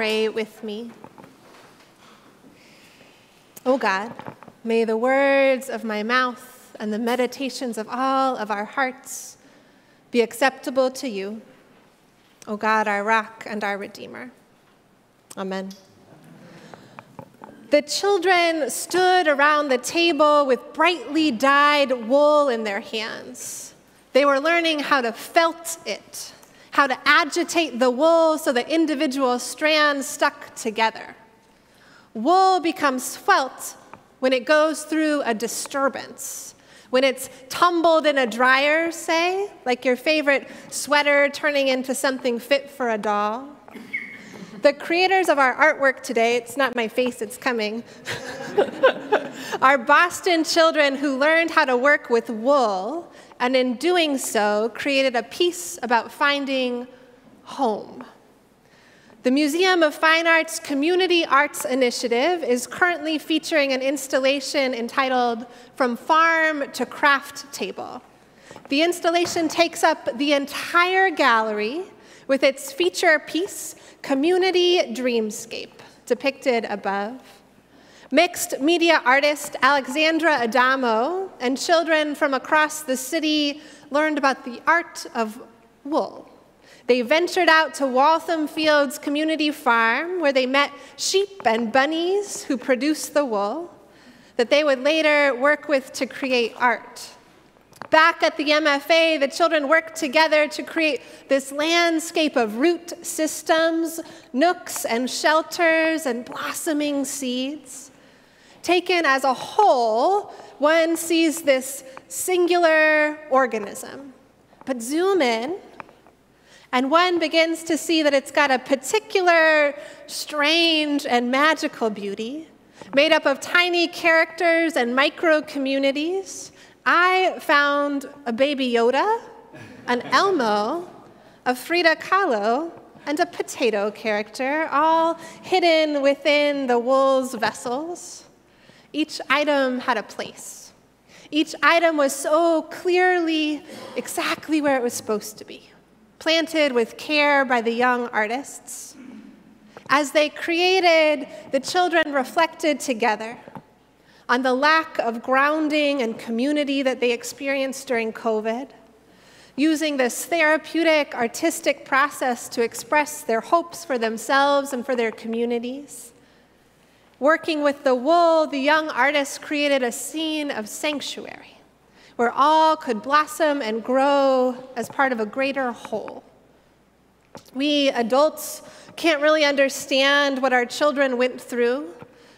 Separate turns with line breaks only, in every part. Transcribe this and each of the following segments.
pray with me? O God, may the words of my mouth and the meditations of all of our hearts be acceptable to you, O God, our rock and our Redeemer. Amen. The children stood around the table with brightly dyed wool in their hands. They were learning how to felt it, how to agitate the wool so the individual strands stuck together. Wool becomes felt when it goes through a disturbance, when it's tumbled in a dryer, say, like your favorite sweater turning into something fit for a doll. The creators of our artwork today, it's not my face, it's coming, are Boston children who learned how to work with wool, and in doing so, created a piece about finding home. The Museum of Fine Arts Community Arts Initiative is currently featuring an installation entitled From Farm to Craft Table. The installation takes up the entire gallery with its feature piece, Community Dreamscape, depicted above. Mixed media artist Alexandra Adamo and children from across the city learned about the art of wool. They ventured out to Waltham Fields Community Farm, where they met sheep and bunnies who produced the wool that they would later work with to create art. Back at the MFA, the children worked together to create this landscape of root systems, nooks and shelters, and blossoming seeds. Taken as a whole, one sees this singular organism. But zoom in, and one begins to see that it's got a particular, strange, and magical beauty, made up of tiny characters and micro-communities. I found a Baby Yoda, an Elmo, a Frida Kahlo, and a potato character, all hidden within the wool's vessels. Each item had a place. Each item was so clearly exactly where it was supposed to be, planted with care by the young artists. As they created, the children reflected together on the lack of grounding and community that they experienced during COVID, using this therapeutic, artistic process to express their hopes for themselves and for their communities. Working with the wool, the young artists created a scene of sanctuary, where all could blossom and grow as part of a greater whole. We adults can't really understand what our children went through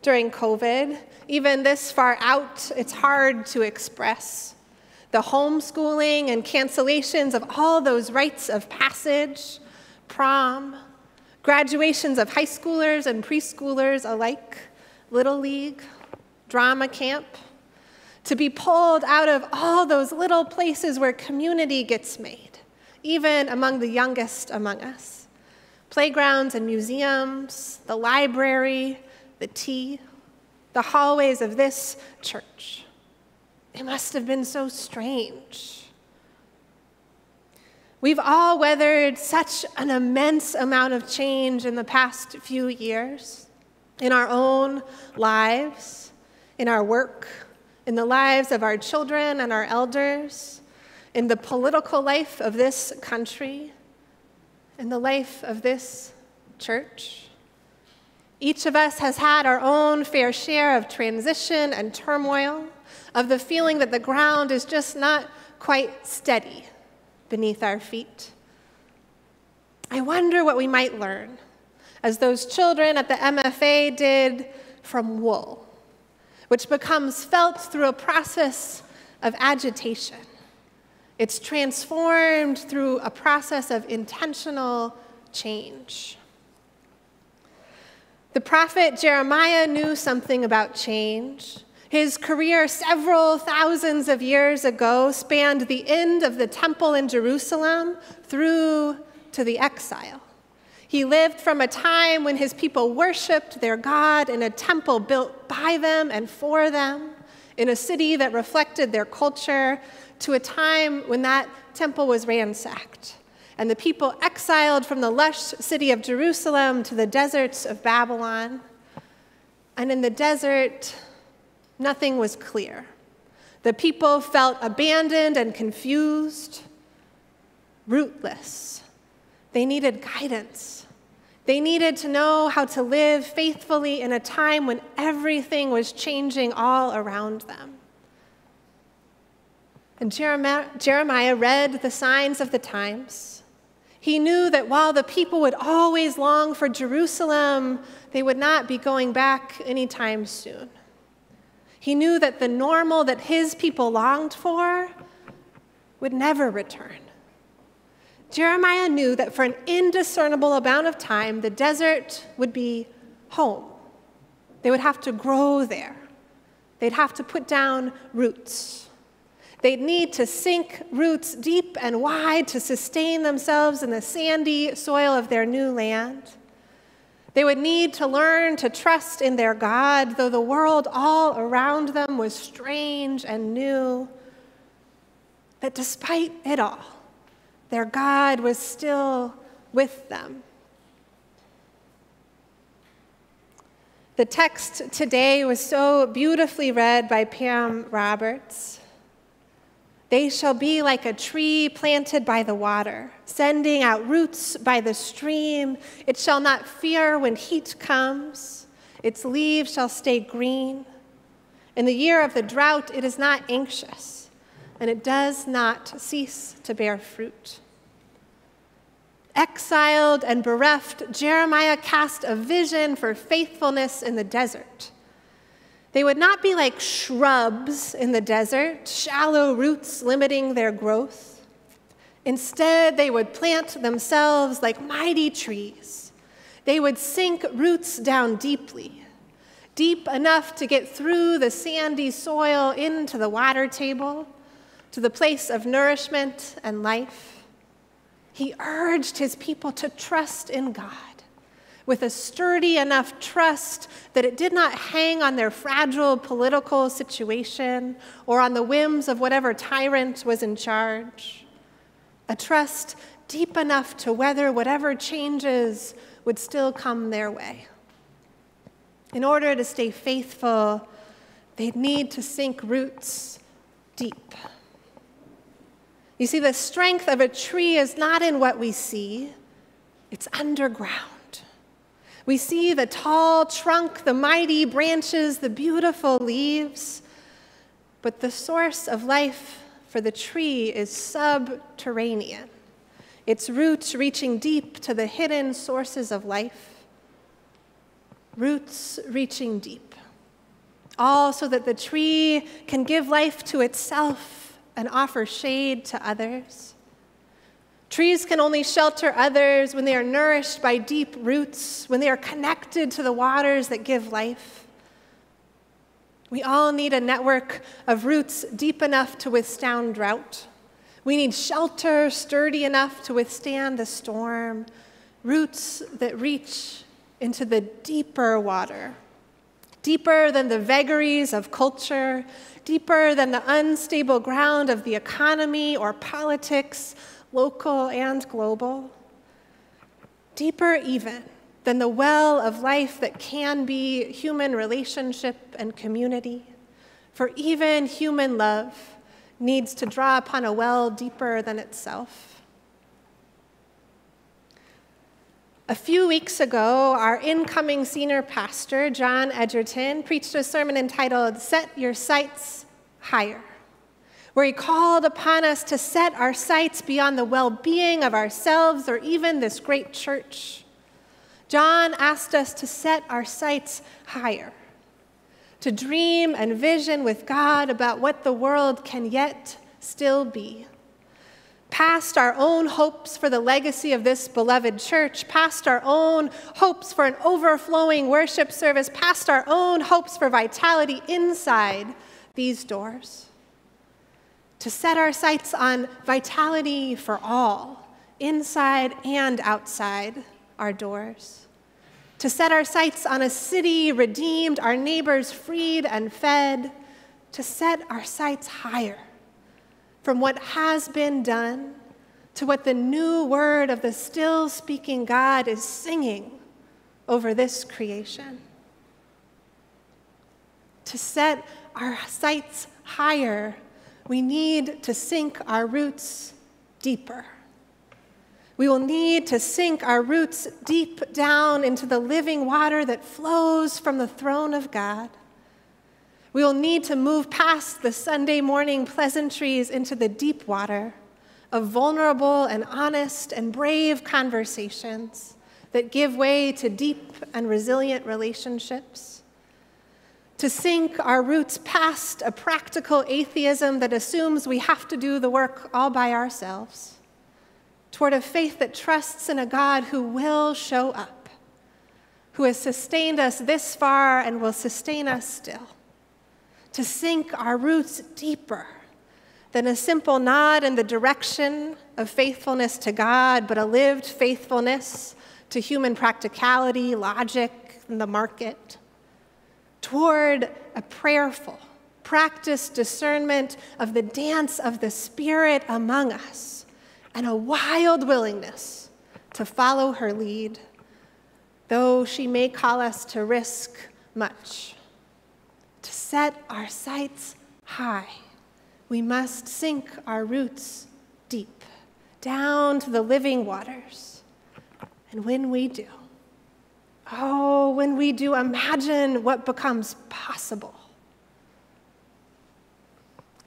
during COVID. Even this far out, it's hard to express. The homeschooling and cancellations of all those rites of passage, prom, graduations of high schoolers and preschoolers alike, Little League, drama camp, to be pulled out of all those little places where community gets made, even among the youngest among us. Playgrounds and museums, the library, the tea, the hallways of this church. It must have been so strange. We've all weathered such an immense amount of change in the past few years, in our own lives, in our work, in the lives of our children and our elders, in the political life of this country, in the life of this church. Each of us has had our own fair share of transition and turmoil, of the feeling that the ground is just not quite steady beneath our feet. I wonder what we might learn, as those children at the MFA did, from wool, which becomes felt through a process of agitation. It's transformed through a process of intentional change. The prophet Jeremiah knew something about change. His career several thousands of years ago spanned the end of the temple in Jerusalem through to the exile. He lived from a time when his people worshiped their God in a temple built by them and for them, in a city that reflected their culture, to a time when that temple was ransacked and the people exiled from the lush city of Jerusalem to the deserts of Babylon. And in the desert, nothing was clear. The people felt abandoned and confused, rootless. They needed guidance. They needed to know how to live faithfully in a time when everything was changing all around them. And Jeremiah read the signs of the times. He knew that while the people would always long for Jerusalem, they would not be going back anytime soon. He knew that the normal that his people longed for would never return. Jeremiah knew that for an indiscernible amount of time, the desert would be home. They would have to grow there. They'd have to put down roots. They'd need to sink roots deep and wide to sustain themselves in the sandy soil of their new land. They would need to learn to trust in their God, though the world all around them was strange and new. That despite it all, their God was still with them. The text today was so beautifully read by Pam Roberts. They shall be like a tree planted by the water, sending out roots by the stream. It shall not fear when heat comes. Its leaves shall stay green. In the year of the drought, it is not anxious, and it does not cease to bear fruit. Exiled and bereft, Jeremiah cast a vision for faithfulness in the desert. They would not be like shrubs in the desert, shallow roots limiting their growth. Instead, they would plant themselves like mighty trees. They would sink roots down deeply, deep enough to get through the sandy soil into the water table, to the place of nourishment and life. He urged his people to trust in God, with a sturdy enough trust that it did not hang on their fragile political situation or on the whims of whatever tyrant was in charge. A trust deep enough to weather whatever changes would still come their way. In order to stay faithful, they'd need to sink roots deep. You see, the strength of a tree is not in what we see, it's underground. We see the tall trunk, the mighty branches, the beautiful leaves, but the source of life for the tree is subterranean, its roots reaching deep to the hidden sources of life, roots reaching deep, all so that the tree can give life to itself and offer shade to others. Trees can only shelter others when they are nourished by deep roots, when they are connected to the waters that give life. We all need a network of roots deep enough to withstand drought. We need shelter sturdy enough to withstand the storm, roots that reach into the deeper water, deeper than the vagaries of culture, deeper than the unstable ground of the economy or politics, local and global, deeper even than the well of life that can be human relationship and community. For even human love needs to draw upon a well deeper than itself. A few weeks ago, our incoming senior pastor, John Edgerton, preached a sermon entitled, "Set Your Sights Higher," where he called upon us to set our sights beyond the well-being of ourselves or even this great church. John asked us to set our sights higher, to dream and vision with God about what the world can yet still be. Past our own hopes for the legacy of this beloved church, past our own hopes for an overflowing worship service, past our own hopes for vitality inside these doors. To set our sights on vitality for all, inside and outside our doors. To set our sights on a city redeemed, our neighbors freed and fed. To set our sights higher from what has been done to what the new word of the still speaking God is singing over this creation. To set our sights higher, we need to sink our roots deeper. We will need to sink our roots deep down into the living water that flows from the throne of God. We will need to move past the Sunday morning pleasantries into the deep water of vulnerable and honest and brave conversations that give way to deep and resilient relationships. To sink our roots past a practical atheism that assumes we have to do the work all by ourselves, toward a faith that trusts in a God who will show up, who has sustained us this far and will sustain us still. To sink our roots deeper than a simple nod in the direction of faithfulness to God, but a lived faithfulness to human practicality, logic, and the market. Toward a prayerful, practiced discernment of the dance of the Spirit among us, and a wild willingness to follow her lead, though she may call us to risk much. To set our sights high, we must sink our roots deep, down to the living waters. And when we do, when we do, imagine what becomes possible.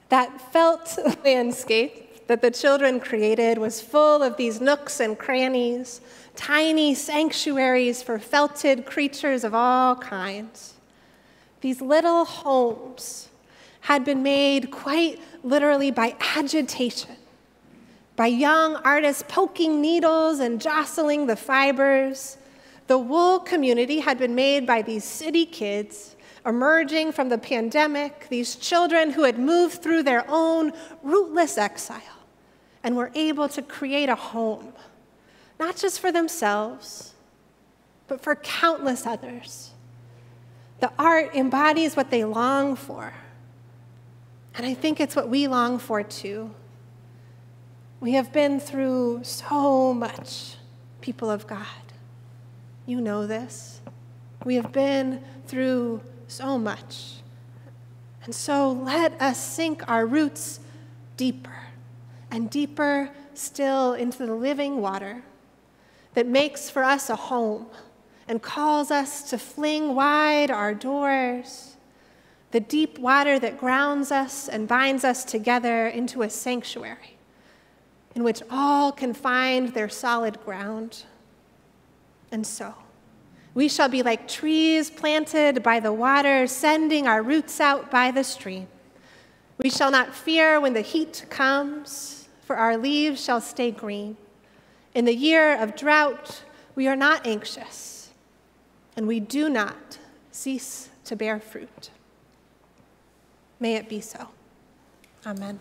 That felt landscape that the children created was full of these nooks and crannies, tiny sanctuaries for felted creatures of all kinds. These little homes had been made quite literally by agitation, by young artists poking needles and jostling the fibers. The wool community had been made by these city kids emerging from the pandemic, these children who had moved through their own rootless exile and were able to create a home, not just for themselves, but for countless others. The art embodies what they long for, and I think it's what we long for too. We have been through so much, people of God. You know this. We have been through so much. And so let us sink our roots deeper and deeper still into the living water that makes for us a home and calls us to fling wide our doors, the deep water that grounds us and binds us together into a sanctuary in which all can find their solid ground. And so, we shall be like trees planted by the water, sending our roots out by the stream. We shall not fear when the heat comes, for our leaves shall stay green. In the year of drought, we are not anxious, and we do not cease to bear fruit. May it be so. Amen.